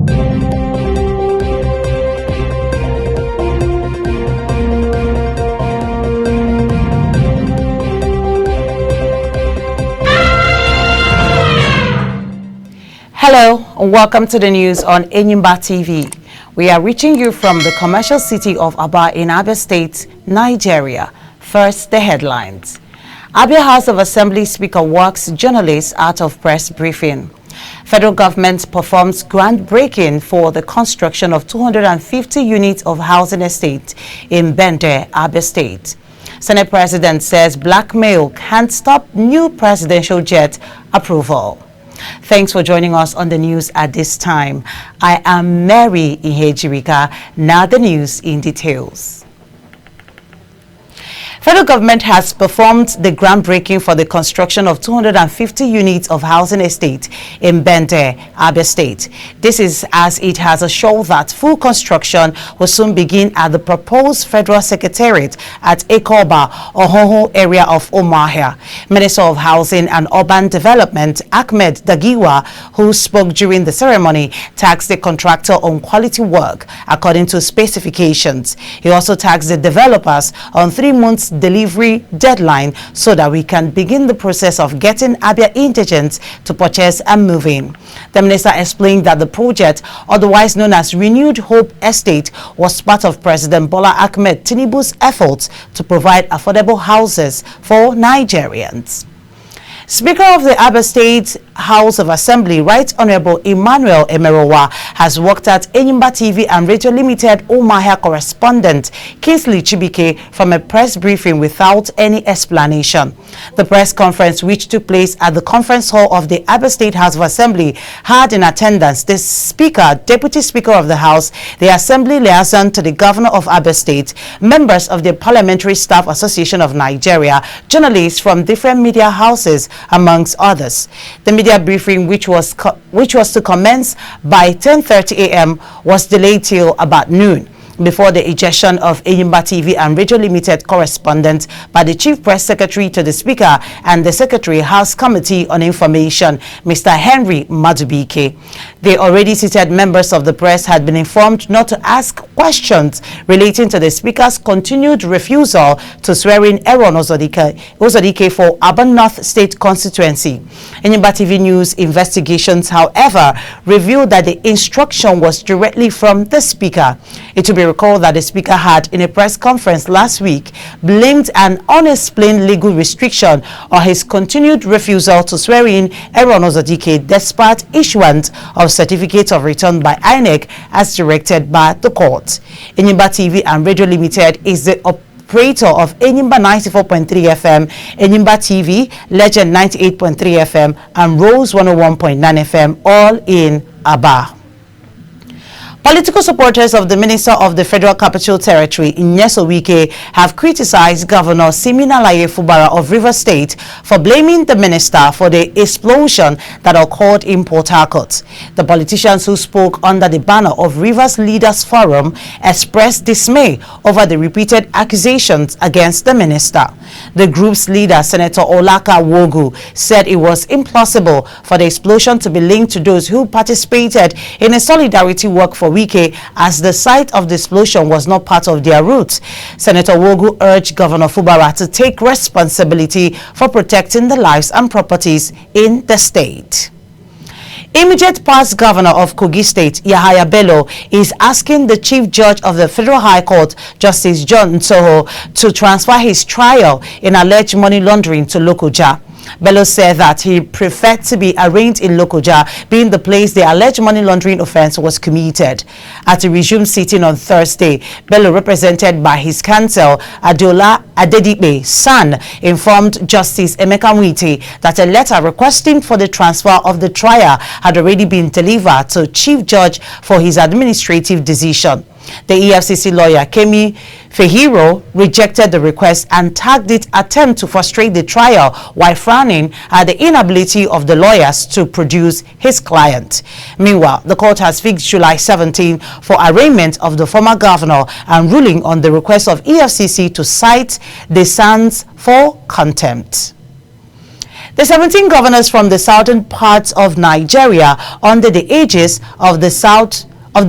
Hello and welcome to the news on Enyimba TV. We are reaching you from the commercial city of Aba in Abia State, Nigeria. First, the headlines. Abia House of Assembly Speaker walks journalists out of press briefing. Federal government performs groundbreaking for the construction of 250 units of housing estate in BENDE, Abia State. Senate President says blackmail can't stop new presidential jet approval. Thanks for joining us on the news at this time. I am Mary Ihejirika. Now the news in details. Federal government has performed the groundbreaking for the construction of 250 units of housing estate in BENDE, Abia State. This is as it has assured that full construction will soon begin at the proposed federal secretariat at Ekoba, Ohoho area of Umuahia. Minister of Housing and Urban Development, Ahmed Dagiwa, who spoke during the ceremony, taxed the contractor on quality work according to specifications. He also taxed the developers on 3 months delivery deadline so that we can begin the process of getting Abia indigents to purchase and move in. The minister explained that the project, otherwise known as Renewed Hope Estate, was part of President Bola Ahmed Tinubu's efforts to provide affordable houses for Nigerians. Speaker of the Abia State House of Assembly, Right Honorable Emmanuel Emeruwa, has worked at Enyimba TV and Radio Limited Umuahia correspondent Kingsley Chibuike from a press briefing without any explanation. The press conference, which took place at the conference hall of the Abia State House of Assembly, had in attendance the Speaker, Deputy Speaker of the House, the Assembly liaison to the Governor of Abia State, members of the Parliamentary Staff Association of Nigeria, journalists from different media houses, amongst others. The media briefing, which was to commence by 10:30 a.m., was delayed till about noon before the ejection of Enyimba TV and Radio Limited correspondent by the Chief Press Secretary to the Speaker and the Secretary House Committee on Information, Mr. Henry Madubuike. The already seated members of the press had been informed not to ask questions relating to the Speaker's continued refusal to swear in Aaron Ozodike for Aba North State constituency. Enyimba TV News investigations, however, revealed that the instruction was directly from the Speaker. It will be recalled that the Speaker had, in a press conference last week, blamed an unexplained legal restriction on his continued refusal to swear in Aaron Ozodike despite issuance of certificates of return by INEC as directed by the court. Enyimba TV and Radio Limited is the operator of Enyimba 94.3 FM, Enyimba TV, Legend 98.3 FM, and Rose 101.9 FM, all in Aba. Political supporters of the Minister of the Federal Capital Territory, Wike, have criticized Governor Siminalaye Fubara of Rivers State for blaming the minister for the explosion that occurred in Port Harcourt. The politicians who spoke under the banner of Rivers Leaders Forum expressed dismay over the repeated accusations against the minister. The group's leader, Senator Olaka Wogu, said it was impossible for the explosion to be linked to those who participated in a solidarity work for Wike, as the site of the explosion was not part of their route. Senator Wogu urged Governor Fubara to take responsibility for protecting the lives and properties in the state. Immediate past Governor of Kogi State, Yahaya Bello, is asking the Chief Judge of the Federal High Court, Justice John Nsoho, to transfer his trial in alleged money laundering to Lokoja. Bello said that he preferred to be arraigned in Lokoja, being the place the alleged money laundering offense was committed. At a resumed sitting on Thursday, Bello, represented by his counsel, Adola Adedipe San, informed Justice Emeka Nwite that a letter requesting for the transfer of the trial had already been delivered to Chief Judge for his administrative decision. The EFCC lawyer, Kemi Fehiro, rejected the request and tagged it attempt to frustrate the trial while frowning at the inability of the lawyers to produce his client. Meanwhile, the court has fixed July 17 for arraignment of the former governor and ruling on the request of EFCC to cite the Sons for contempt. The 17 governors from the southern parts of Nigeria under the aegis of the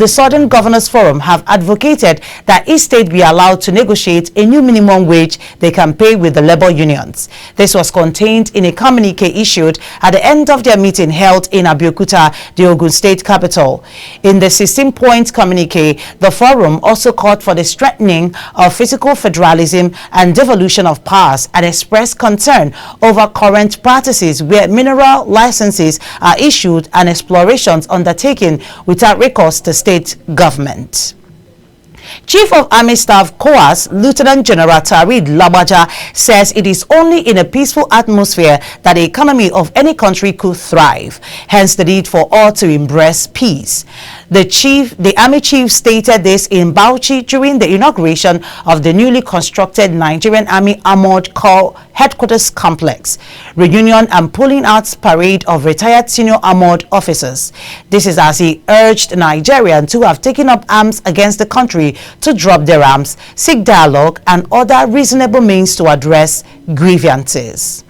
Southern Governors Forum have advocated that each state be allowed to negotiate a new minimum wage they can pay with the labor unions. This was contained in a communique issued at the end of their meeting held in Abeokuta, the Ogun State capital. In the 16-point communique, the forum also called for the strengthening of physical federalism and devolution of powers and expressed concern over current practices where mineral licenses are issued and explorations undertaken without recourse to state government. Chief of Army Staff COAS, Lieutenant General Tarid Labaja, says it is only in a peaceful atmosphere that the economy of any country could thrive, hence the need for all to embrace peace. The Army Chief stated this in Bauchi during the inauguration of the newly constructed Nigerian Army Armored Corps Headquarters Complex, reunion and pulling out parade of retired senior armored officers. This is as he urged Nigerians who have taken up arms against the country to drop their arms, seek dialogue and other reasonable means to address grievances.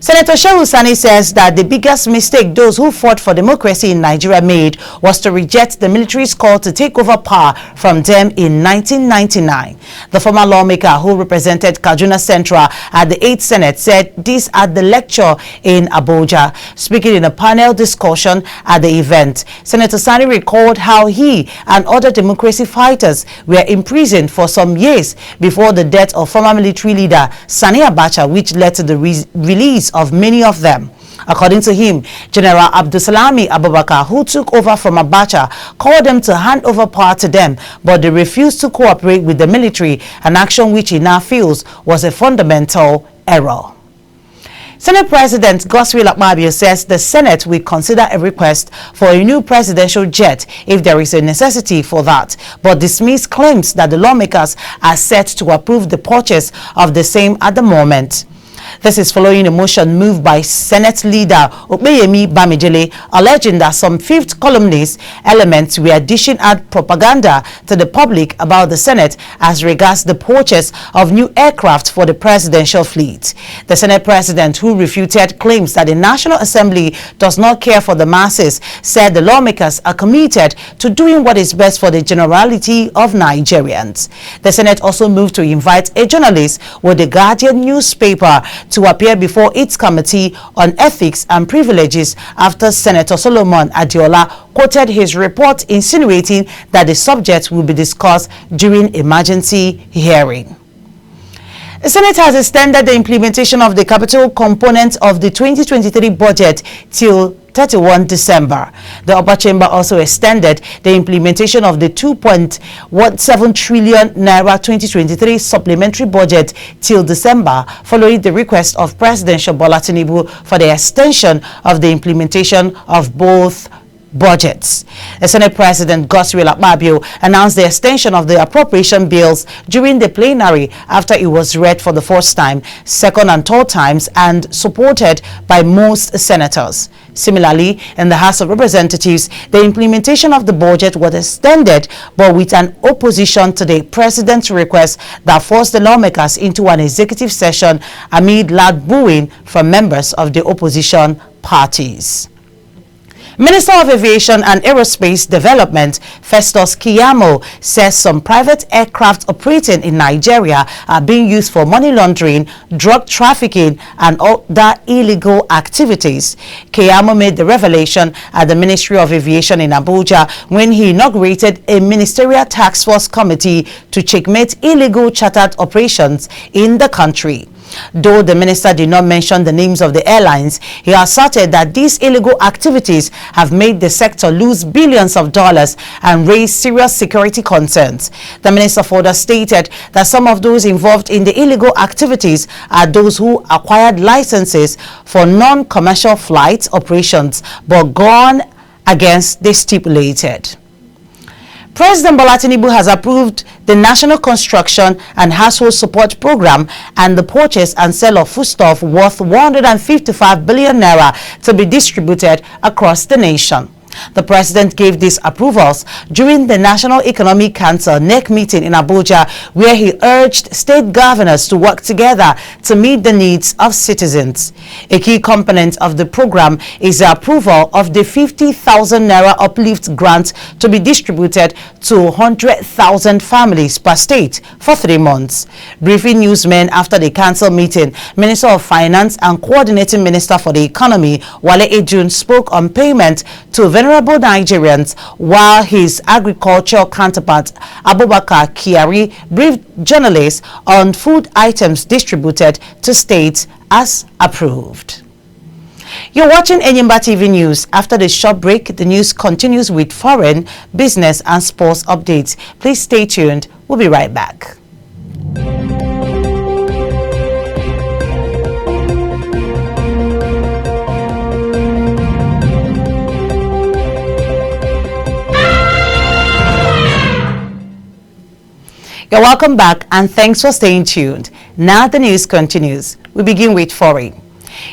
Senator Shehu Sani says that the biggest mistake those who fought for democracy in Nigeria made was to reject the military's call to take over power from them in 1999. The former lawmaker who represented Kaduna Central at the 8th Senate said this at the lecture in Abuja. Speaking in a panel discussion at the event, Senator Sani recalled how he and other democracy fighters were imprisoned for some years before the death of former military leader Sani Abacha, which led to the release of many of them. According to him, General Abdulsalami Abubakar, who took over from Abacha, called them to hand over power to them, but they refused to cooperate with the military, an action which he now feels was a fundamental error. Senate President Godswill Akpabio says the Senate will consider a request for a new presidential jet if there is a necessity for that, but dismissed claims that the lawmakers are set to approve the purchase of the same at the moment. This is following a motion moved by Senate leader Opeyemi Bamidele, alleging that some fifth columnist elements were dishing out propaganda to the public about the Senate as regards the purchase of new aircraft for the presidential fleet. The Senate president, who refuted claims that the National Assembly does not care for the masses, said the lawmakers are committed to doing what is best for the generality of Nigerians. The Senate also moved to invite a journalist with the Guardian newspaper to appear before its Committee on Ethics and Privileges after Senator Solomon Adiola quoted his report insinuating that the subject will be discussed during emergency hearing. The Senate has extended the implementation of the capital component of the 2023 budget till 31 December. The upper chamber also extended the implementation of the 2.17 trillion naira 2023 supplementary budget till December, following the request of President Bola Tinubu for the extension of the implementation of both budgets. The Senate President Godswill Akpabio announced the extension of the appropriation bills during the plenary after it was read for the first time, second and third times, and supported by most senators. Similarly, in the House of Representatives, the implementation of the budget was extended, but with an opposition to the president's request that forced the lawmakers into an executive session amid loud booing from members of the opposition parties. Minister of Aviation and Aerospace Development Festus Keyamo says some private aircraft operating in Nigeria are being used for money laundering, drug trafficking and other illegal activities. Keyamo made the revelation at the Ministry of Aviation in Abuja when he inaugurated a ministerial task force committee to checkmate illegal chartered operations in the country. Though the minister did not mention the names of the airlines, he asserted that these illegal activities have made the sector lose billions of dollars and raise serious security concerns. The minister further stated that some of those involved in the illegal activities are those who acquired licenses for non-commercial flight operations but gone against the stipulated. President Bola Tinubu has approved the National Construction and Household Support Program and the purchase and sale of foodstuff worth 155 billion naira to be distributed across the nation. The president gave these approvals during the National Economic Council NEC meeting in Abuja, where he urged state governors to work together to meet the needs of citizens. A key component of the program is the approval of the 50,000 naira uplift grant to be distributed to 100,000 families per state for 3 months. Briefing newsmen after the council meeting, Minister of Finance and Coordinating Minister for the Economy, Wale Ejun, spoke on payment to vulnerable Nigerians, while his agricultural counterpart Abubakar Kyari briefed journalists on food items distributed to states as approved. You're watching Enyimba TV News. After the short break, the news continues with foreign, business and sports updates. Please stay tuned. We'll be right back. You're welcome back and thanks for staying tuned. Now the news continues. We begin with foreign.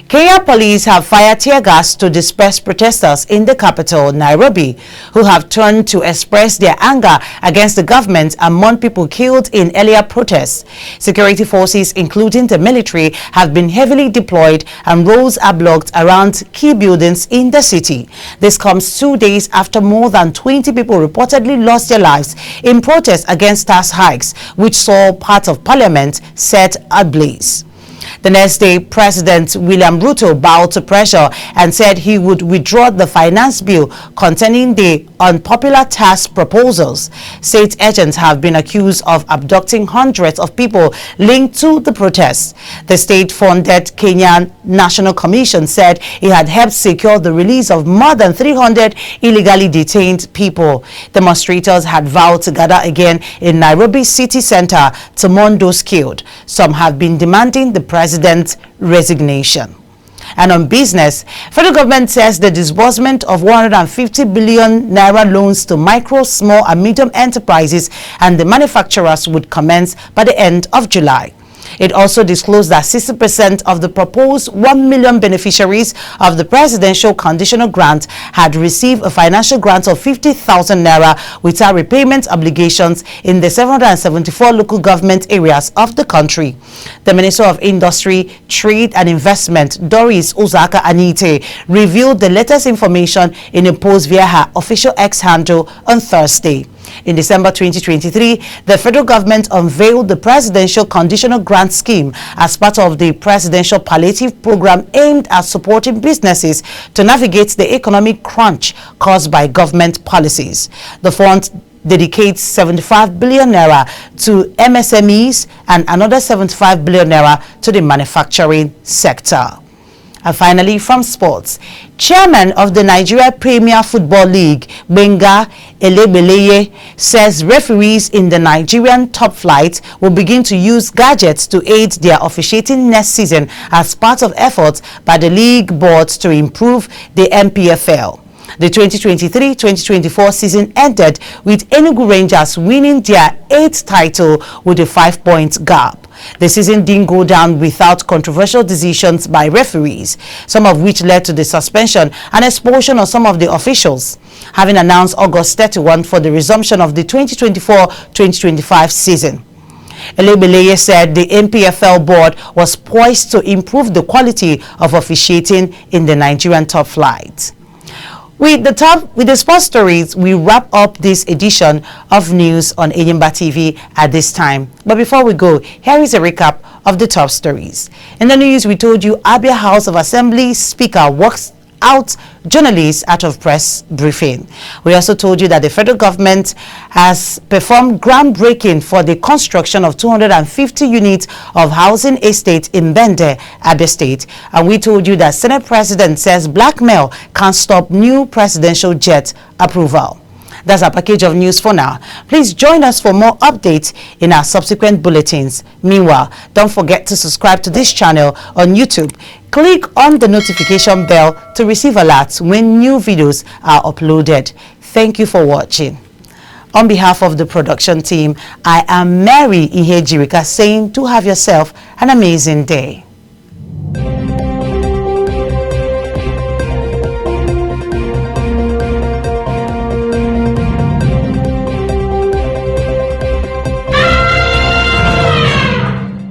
Kenya police have fired tear gas to disperse protesters in the capital, Nairobi, who have turned to express their anger against the government among people killed in earlier protests. Security forces, including the military, have been heavily deployed and roads are blocked around key buildings in the city. This comes 2 days after more than 20 people reportedly lost their lives in protests against tax hikes, which saw part of Parliament set ablaze. The next day, President William Ruto bowed to pressure and said he would withdraw the finance bill containing the unpopular tax proposals. State agents have been accused of abducting hundreds of people linked to the protests. The state-funded Kenyan National Commission said it had helped secure the release of more than 300 illegally detained people. Demonstrators had vowed to gather again in Nairobi city center to mourn those killed. Some have been demanding the president's resignation. And on business, federal government says the disbursement of 150 billion naira loans to micro, small and medium enterprises and the manufacturers would commence by the end of July. It also disclosed that 60% of the proposed 1 million beneficiaries of the presidential conditional grant had received a financial grant of 50,000 naira without repayment obligations in the 774 local government areas of the country. The Minister of Industry, Trade and Investment, Doris Uzaka Anite, revealed the latest information in a post via her official X handle on Thursday. In December 2023, the federal government unveiled the Presidential Conditional Grant Scheme as part of the Presidential Palliative Program aimed at supporting businesses to navigate the economic crunch caused by government policies. The fund dedicates 75 billion naira to MSMEs and another 75 billion naira to the manufacturing sector. And finally, from sports, Chairman of the Nigeria Premier Football League, Benga Elebeleye, says referees in the Nigerian top flight will begin to use gadgets to aid their officiating next season as part of efforts by the league boards to improve the NPFL. The 2023-2024 season ended with Enugu Rangers winning their 8th title with a 5-point gap. The season didn't go down without controversial decisions by referees, some of which led to the suspension and expulsion of some of the officials, having announced August 31 for the resumption of the 2024-2025 season. Elebeleye said the NPFL board was poised to improve the quality of officiating in the Nigerian top flight. With the sports stories, we wrap up this edition of news on Enyimba TV at this time. But before we go, here is a recap of the top stories. In the news, we told you Abia House of Assembly Speaker walks out journalists out of press briefing. We also told you that the federal government has performed groundbreaking for the construction of 250 units of housing estate in BENDE, Abia State. And we told you that Senate President says blackmail can't stop new presidential jet approval. That's our package of news for now. Please join us for more updates in our subsequent bulletins. Meanwhile, don't forget to subscribe to this channel on YouTube. Click on the notification bell to receive alerts when new videos are uploaded. Thank you for watching. On behalf of the production team, I am Mary Ihejirika saying do have yourself an amazing day.